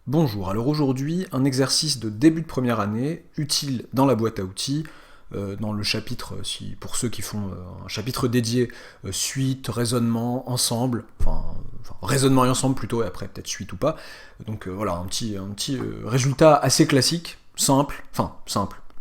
Bonjour, alors aujourd'hui, un exercice de début de première année, utile dans la boîte à outils, dans le chapitre, pour ceux qui font un chapitre dédié, suite, raisonnement, ensemble, raisonnement et ensemble plutôt, et après peut-être suite ou pas. Donc voilà, un petit résultat assez classique, simple,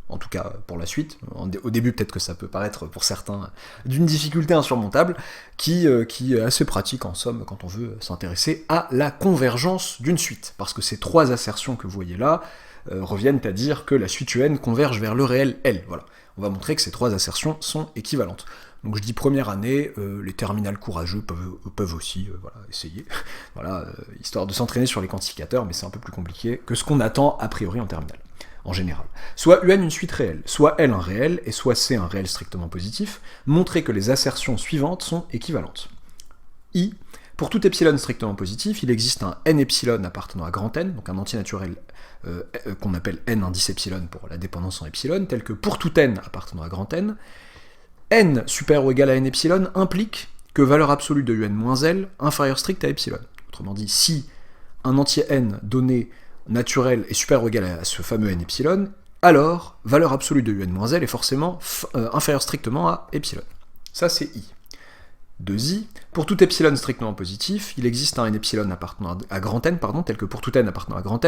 en tout cas pour la suite. Au début peut-être que ça peut paraître pour certains d'une difficulté insurmontable, qui est assez pratique en somme quand on veut s'intéresser à la convergence d'une suite. Parce que ces trois assertions que vous voyez là reviennent à dire que la suite UN converge vers le réel L. Voilà. On va montrer que ces trois assertions sont équivalentes. Donc je dis première année, les terminales courageux peuvent aussi essayer, histoire de s'entraîner sur les quantificateurs, mais c'est un peu plus compliqué que ce qu'on attend a priori en terminale, en général. Soit UN une suite réelle, soit L un réel, et soit C un réel strictement positif, montrer que les assertions suivantes sont équivalentes. I, pour tout epsilon strictement positif, il existe un n epsilon appartenant à grand N, donc un antinaturel qu'on appelle n indice epsilon pour la dépendance en epsilon, tel que pour tout n appartenant à grand N supérieur ou égal à n epsilon implique que valeur absolue de un-L inférieure stricte à epsilon. Autrement dit, si un entier n donné naturel est supérieur ou égal à ce fameux n epsilon, alors valeur absolue de un-L est forcément inférieure strictement à epsilon. Ça c'est I. 2i, pour tout epsilon strictement positif, il existe un n epsilon appartenant à grand N, tel que pour tout n appartenant à grand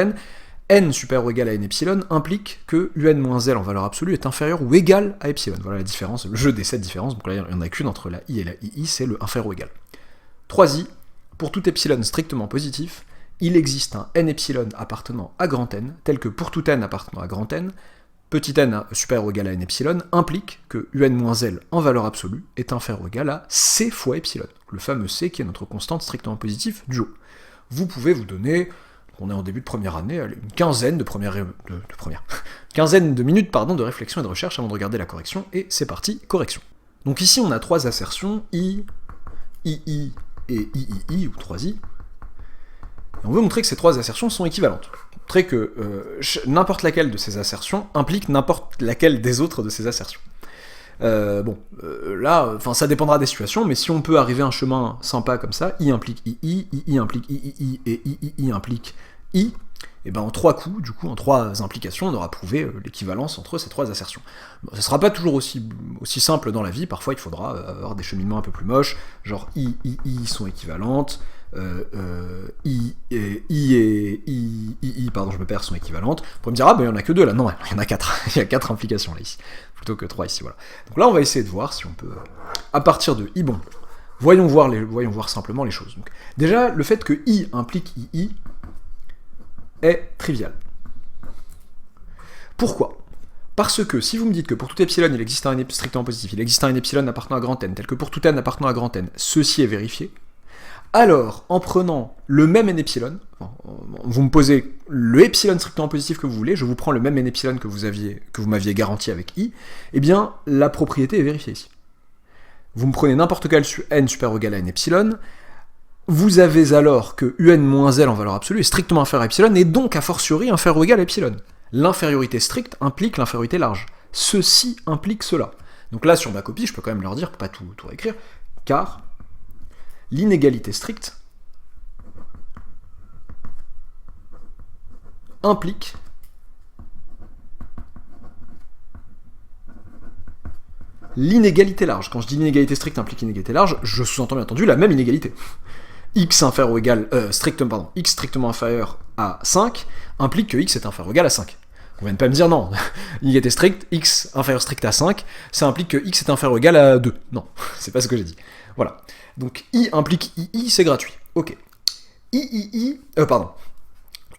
N supérieur ou égal à n epsilon implique que un-L en valeur absolue est inférieur ou égal à epsilon. Voilà la différence, le jeu des 7 différences, donc là il n'y en a qu'une entre la i et la ii, c'est le inférieur ou égal. 3i, pour tout epsilon strictement positif, il existe un n epsilon appartenant à grand N, tel que pour tout n appartenant à grand N, petit n supérieur ou égal à n epsilon implique que un-L en valeur absolue est inférieur ou égal à c fois epsilon, le fameux c qui est notre constante strictement positive du haut. Vous pouvez vous donner, on est en début de première année, une quinzaine de minutes de réflexion et de recherche avant de regarder la correction, et c'est parti, correction. Donc ici on a trois assertions, I, II et III, ou 3i, et on veut montrer que ces trois assertions sont équivalentes. Montrer que n'importe laquelle de ces assertions implique n'importe laquelle des autres de ces assertions. Ça dépendra des situations, mais si on peut arriver à un chemin sympa comme ça, I implique II implique III, et III implique I, et ben en trois coups, du coup, en trois implications, on aura prouvé l'équivalence entre ces trois assertions. Bon, ça sera pas toujours aussi simple dans la vie, parfois il faudra avoir des cheminements un peu plus moches, genre I sont équivalentes, I et II, sont équivalentes. Vous pouvez me dire, il y en a que deux là, non, il y en a quatre, il y a quatre implications là ici, plutôt que trois ici, voilà. Donc là on va essayer de voir si on peut, à partir de I, voyons voir simplement les choses. Donc, déjà, le fait que I implique II est trivial. Pourquoi ? Parce que si vous me dites que pour tout epsilon il existe un n strictement positif, il existe un n epsilon appartenant à grand N, tel que pour tout n appartenant à grand N, ceci est vérifié, alors, en prenant le même n epsilon, vous me posez le epsilon strictement positif que vous voulez, je vous prends le même n epsilon que vous m'aviez garanti avec I, eh bien, la propriété est vérifiée ici. Vous me prenez n'importe quel n supérieur ou égal à n epsilon, vous avez alors que un-L en valeur absolue est strictement inférieur à epsilon, et donc a fortiori inférieur ou égal à epsilon. L'infériorité stricte implique l'infériorité large. Ceci implique cela. Donc là, sur ma copie, je peux quand même leur dire, pas tout réécrire, car l'inégalité stricte implique l'inégalité large. Quand je dis l'inégalité stricte implique l'inégalité large, je sous-entends bien entendu la même inégalité. X inférieur ou égal, x strictement inférieur à 5 implique que x est inférieur ou égal à 5. Vous ne venez pas me dire non, inégalité stricte, x inférieur strict à 5, ça implique que x est inférieur ou égal à 2. Non, c'est pas ce que j'ai dit. Voilà. Donc I implique II, c'est gratuit. Ok. II,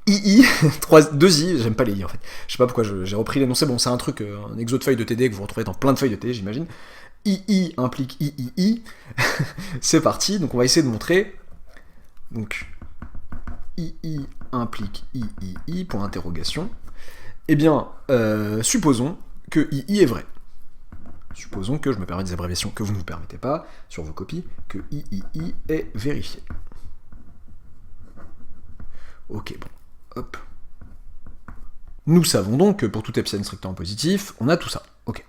2i, j'aime pas les i en fait. Je sais pas pourquoi j'ai repris l'énoncé, bon c'est un truc, un exo de feuilles de TD que vous retrouvez dans plein de feuilles de TD j'imagine. II implique III, c'est parti, donc on va essayer de montrer. Donc II implique III, point d'interrogation. Eh bien, supposons que II est vrai. Supposons que, je me permets des abréviations que vous ne vous permettez pas, sur vos copies, que III est vérifié. Ok, hop. Nous savons donc que pour tout epsilon strictement positif, on a tout ça. Ok.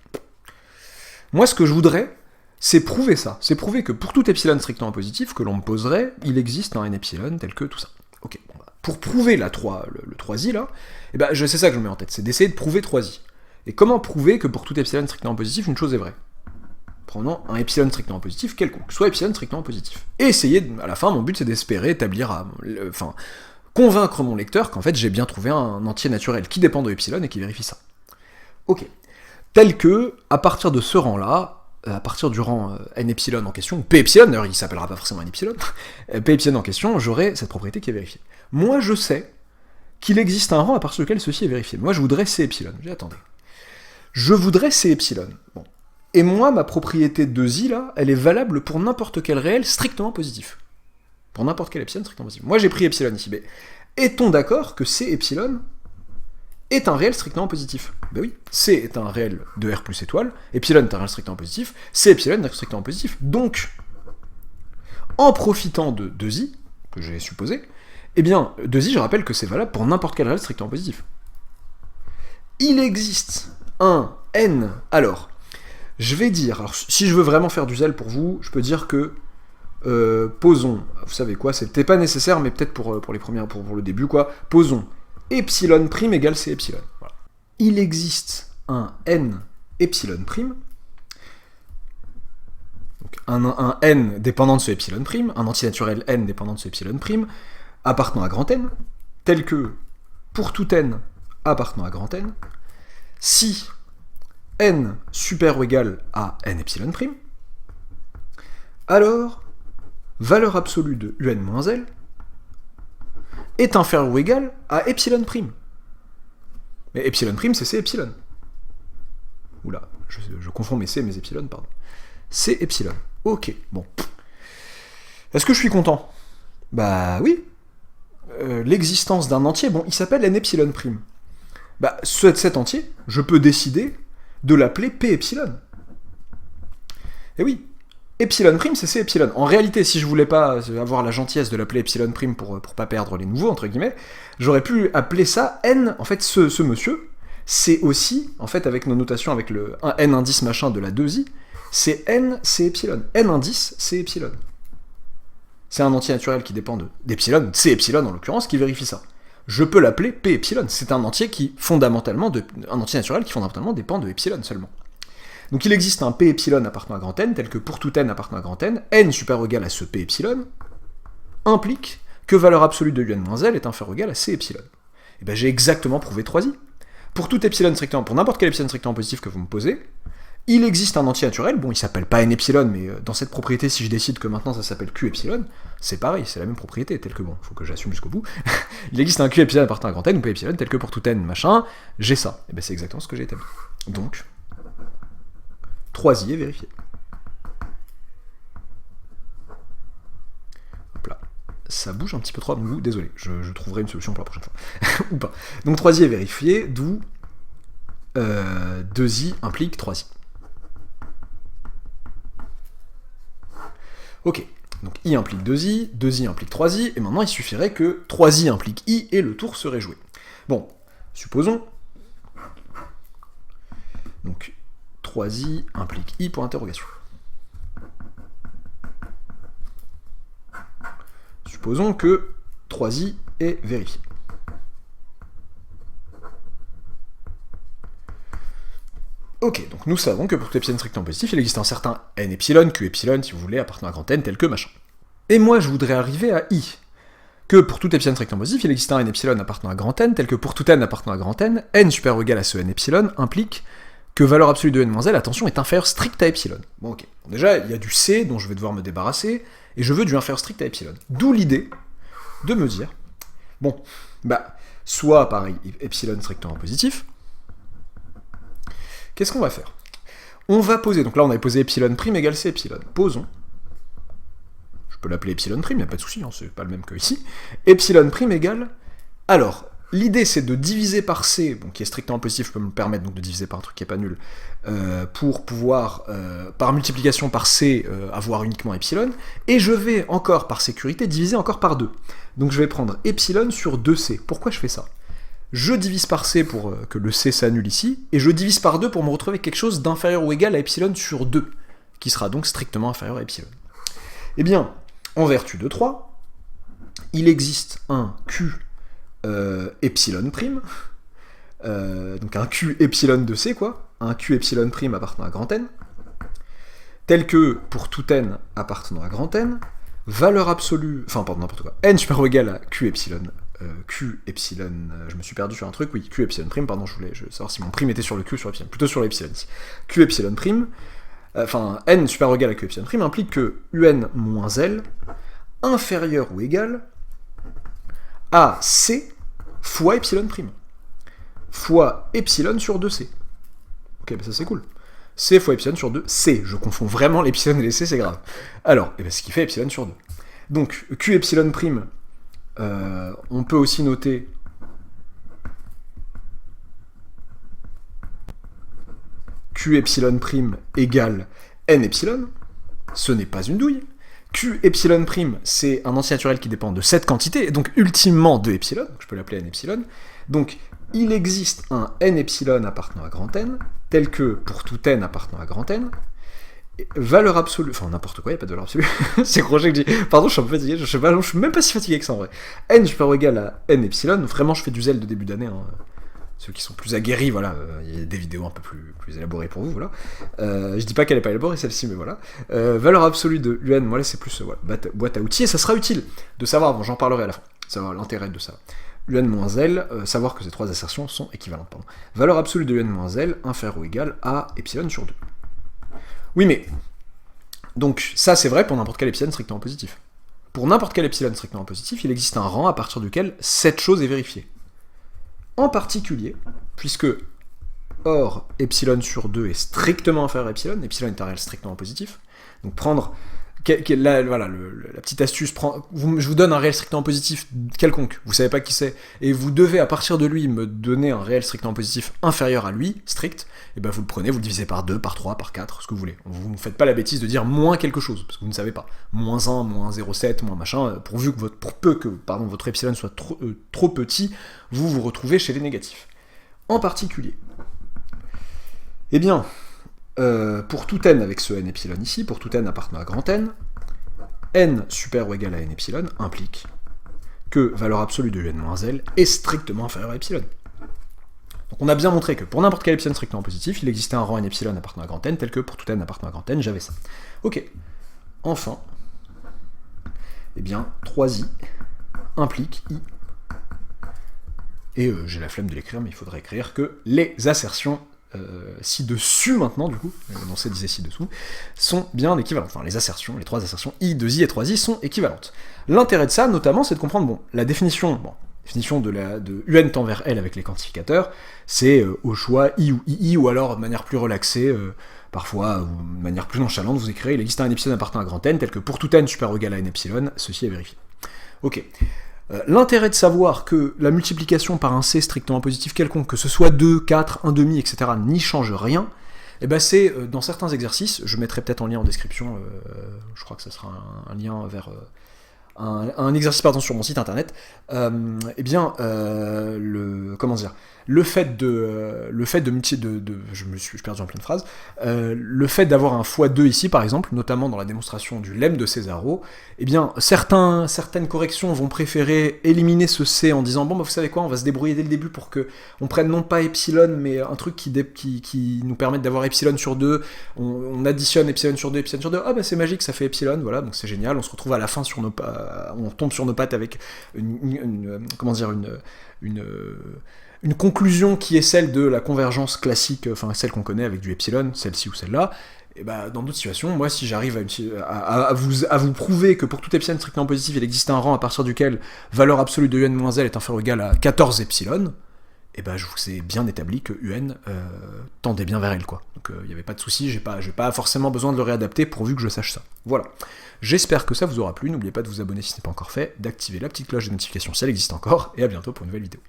Moi, ce que je voudrais, c'est prouver ça. C'est prouver que pour tout epsilon strictement positif que l'on me poserait, il existe un n epsilon tel que tout ça. Ok, bon, bah, pour prouver le 3i, là, et ben, c'est ça que je me mets en tête, c'est d'essayer de prouver 3i. Et comment prouver que pour tout epsilon strictement positif, une chose est vraie? Prenons un epsilon strictement positif quelconque, soit epsilon strictement positif. Et essayer, à la fin, mon but c'est d'espérer établir, convaincre mon lecteur qu'en fait j'ai bien trouvé un entier naturel qui dépend de epsilon et qui vérifie ça. Ok. Tel que, à partir de ce rang-là, à partir du rang n epsilon en question, ou p epsilon, d'ailleurs il s'appellera pas forcément n epsilon, p epsilon en question, j'aurai cette propriété qui est vérifiée. Moi je sais qu'il existe un rang à partir duquel ceci est vérifié. Moi je voudrais c epsilon. Attendez. Je voudrais c epsilon. Bon. Et moi, ma propriété 2i, là, elle est valable pour n'importe quel réel strictement positif. Pour n'importe quel epsilon strictement positif. Moi, j'ai pris epsilon ici, mais est-on d'accord que C epsilon est un réel strictement positif? Ben oui, C est un réel de R plus étoile, epsilon est un réel strictement positif, C epsilon est un réel strictement positif. Donc, en profitant de 2i, que j'ai supposé, eh bien, 2i, je rappelle que c'est valable pour n'importe quel réel strictement positif. Il existe un n, alors, je vais dire, alors si je veux vraiment faire du zèle pour vous, je peux dire que, posons, vous savez quoi, c'était pas nécessaire, mais peut-être pour les premières, pour le début, quoi, posons epsilon prime égale c epsilon. Voilà. Il existe un n epsilon prime, donc un n dépendant de ce epsilon prime, un antinaturel n dépendant de ce epsilon prime, appartenant à grand n, tel que, pour tout n appartenant à grand n, si n super ou égal à n epsilon prime, alors valeur absolue de un moins L est inférieure ou égale à epsilon prime. Mais epsilon prime, c'est c epsilon. Oula, je confonds mes c et mes epsilon, pardon. C epsilon. Ok, bon. Est-ce que je suis content? Bah oui. L'existence d'un entier, bon, il s'appelle n epsilon prime. Bah, cet entier, je peux décider de l'appeler P epsilon. Et oui, epsilon prime, c'est C epsilon. En réalité, si je voulais pas avoir la gentillesse de l'appeler epsilon prime pour pas perdre les nouveaux, entre guillemets, j'aurais pu appeler ça n, en fait, ce monsieur, c'est aussi, en fait, avec nos notations, avec le n indice machin de la 2i, c'est n, C epsilon. N indice, C epsilon. C'est un antinaturel qui dépend d'epsilon, C epsilon en l'occurrence, qui vérifie ça. Je peux l'appeler P epsilon. C'est un entier qui, fondamentalement, un antinaturel qui fondamentalement dépend de epsilon seulement. Donc il existe un P epsilon appartenant à grand N, tel que pour tout n appartenant à grand N supérieur ou égal à ce P epsilon, implique que valeur absolue de un moins L est inférieure ou égale à C epsilon. Et bien j'ai exactement prouvé 3i. Pour tout epsilon strictement, pour n'importe quel epsilon strictement positif que vous me posez, il existe un antinaturel, bon il s'appelle pas n epsilon, mais dans cette propriété, si je décide que maintenant ça s'appelle q epsilon, c'est pareil, c'est la même propriété, tel que bon, faut que j'assume jusqu'au bout. Il existe un q epsilon appartenant à grand N ou p epsilon, tel que pour tout n machin, j'ai ça. Et bien c'est exactement ce que j'ai établi. Donc, 3i est vérifié. Hop là. Ça bouge un petit peu trop à mon goût, désolé, je trouverai une solution pour la prochaine fois. Ou pas. Donc 3i est vérifié, d'où 2i implique 3i. Ok, donc i implique 2i, 2i implique 3i, et maintenant il suffirait que 3i implique i et le tour serait joué. Bon, supposons. Donc 3i implique i pour interrogation. Supposons que 3i est vérifié. Ok, donc nous savons que pour tout epsilon strictement positif, il existe un certain n epsilon, q epsilon, si vous voulez, appartenant à grand N, tel que machin. Et moi, je voudrais arriver à i. Que pour tout epsilon strictement positif, il existe un n epsilon appartenant à grand N, tel que pour tout n appartenant à grand n supérieur ou égal à ce n epsilon implique que valeur absolue de n moins L, attention, est inférieure strict à epsilon. Bon, ok. Bon, déjà, il y a du c dont je vais devoir me débarrasser, et je veux du inférieur strict à epsilon. D'où l'idée de me dire, bon, bah, soit pareil, epsilon strictement positif. Qu'est-ce qu'on va faire? On va poser, donc là on avait posé epsilon prime égale c epsilon. Posons. Je peux l'appeler epsilon prime, il n'y a pas de souci, hein, c'est pas le même que ici. Epsilon prime égale. Alors, l'idée c'est de diviser par c, bon, qui est strictement positif, je peux me permettre donc de diviser par un truc qui est pas nul, pour pouvoir, par multiplication par c, avoir uniquement epsilon, et je vais encore, par sécurité, diviser encore par 2. Donc je vais prendre epsilon sur 2c. Pourquoi je fais ça? Je divise par c pour que le c s'annule ici, et je divise par 2 pour me retrouver quelque chose d'inférieur ou égal à epsilon sur 2, qui sera donc strictement inférieur à epsilon. Eh bien, en vertu de 3, il existe un Q epsilon prime, donc un Q epsilon de C, quoi, un Q epsilon prime appartenant à grand N, tel que, pour tout N appartenant à grand N, valeur absolue, enfin, pardon, n'importe quoi, N supérieur ou égal à Q epsilon, je me suis perdu sur un truc, oui, Q epsilon prime, pardon, je voulais savoir si mon prime était sur le Q ou sur l'epsilon, plutôt sur l'epsilon ici. Q epsilon prime, enfin, N supérieur ou égal à Q epsilon prime implique que UN moins L inférieur ou égal à C fois epsilon prime, fois epsilon sur 2C. Ok, bah ça c'est cool. C fois epsilon sur 2, C, je confonds vraiment l'epsilon et les C, c'est grave. Alors, ce qui fait epsilon sur 2. Donc, Q epsilon prime, on peut aussi noter Q epsilon prime égale N epsilon, ce n'est pas une douille. Q epsilon prime, c'est un entier naturel qui dépend de cette quantité, et donc ultimement de epsilon, donc je peux l'appeler N epsilon. Donc, il existe un N epsilon appartenant à grand N, tel que, pour tout N appartenant à grand N, valeur absolue, enfin n'importe quoi, il n'y a pas de valeur absolue, c'est Roger qui dit, pardon, je suis un peu fatigué, je suis même pas si fatigué que ça en vrai. N supérieur ou égal à N epsilon, vraiment je fais du zèle de début d'année, hein. Ceux qui sont plus aguerris, voilà, il y a des vidéos un peu plus élaborées pour vous, voilà. Je dis pas qu'elle n'est pas élaborée, celle-ci, mais voilà. Valeur absolue de UN, voilà, c'est plus voilà, boîte à outils, et ça sera utile de savoir, bon, j'en parlerai à la fin, savoir l'intérêt de ça. UN moins L, savoir que ces trois assertions sont équivalentes, pardon. Valeur absolue de UN moins L, inférieur ou égal à epsilon sur 2. Oui, mais, donc, ça c'est vrai pour n'importe quel epsilon strictement positif. Pour n'importe quel epsilon strictement positif, il existe un rang à partir duquel cette chose est vérifiée. En particulier, puisque or epsilon sur 2 est strictement inférieur à epsilon est un réel strictement positif, donc prendre, là, voilà, la petite astuce, je vous donne un réel strictement positif quelconque, vous savez pas qui c'est, et vous devez à partir de lui me donner un réel strictement positif inférieur à lui, strict, et ben vous le prenez, vous le divisez par 2, par 3, par 4, ce que vous voulez. Vous ne faites pas la bêtise de dire moins quelque chose, parce que vous ne savez pas. Moins 1, moins 0,7, moins machin, pour peu que votre epsilon soit trop petit, vous vous retrouvez chez les négatifs. En particulier, eh bien, pour tout n avec ce n epsilon ici, pour tout n appartenant à grand N, n supérieur ou égal à n epsilon implique que valeur absolue de un moins L est strictement inférieure à epsilon. Donc on a bien montré que pour n'importe quel epsilon strictement positif, il existait un rang n epsilon appartenant à grand N, tel que pour tout n appartenant à grand N, j'avais ça. Ok. Enfin, eh bien, 3i implique i. Et j'ai la flemme de l'écrire, mais il faudrait écrire que les assertions ci-dessus maintenant, du coup, l'énoncé disait ci-dessous, sont bien équivalentes. Enfin, les assertions, les trois assertions i, 2i et 3i sont équivalentes. L'intérêt de ça, notamment, c'est de comprendre, bon, la définition de UN tend vers L avec les quantificateurs, c'est au choix I ou II, ou alors de manière plus relaxée, parfois, ou de manière plus nonchalante, vous écrivez, il existe un epsilon appartenant à grand N, tel que pour tout n supérieur ou égal à n epsilon, ceci est vérifié. Ok. L'intérêt de savoir que la multiplication par un C strictement positif quelconque, que ce soit 2, 4, 1,5, etc., n'y change rien, et ben c'est dans certains exercices, je mettrai peut-être en lien en description, je crois que ça sera un lien vers un exercice sur mon site internet, le fait d'avoir un x2 ici par exemple, notamment dans la démonstration du lemme de Césaro, eh bien certaines corrections vont préférer éliminer ce C en disant bon bah vous savez quoi, on va se débrouiller dès le début pour que on prenne non pas epsilon mais un truc qui nous permette d'avoir epsilon sur 2, on additionne epsilon sur 2, ah bah c'est magique, ça fait epsilon, voilà, donc c'est génial, on se retrouve à la fin sur on tombe sur nos pattes avec une conclusion qui est celle de la convergence classique, enfin celle qu'on connaît avec du epsilon, celle-ci ou celle-là. Et bah, dans d'autres situations, moi si j'arrive à vous prouver que pour tout epsilon strictement positif, il existe un rang à partir duquel valeur absolue de un moins L est inférieure ou égale à 14 epsilon, et ben je vous ai bien établi que UN tendait bien vers L, quoi. Donc il n'y avait pas de souci, j'ai pas forcément besoin de le réadapter pourvu que je sache ça. Voilà. J'espère que ça vous aura plu, n'oubliez pas de vous abonner si ce n'est pas encore fait, d'activer la petite cloche de notification si elle existe encore, et à bientôt pour une nouvelle vidéo.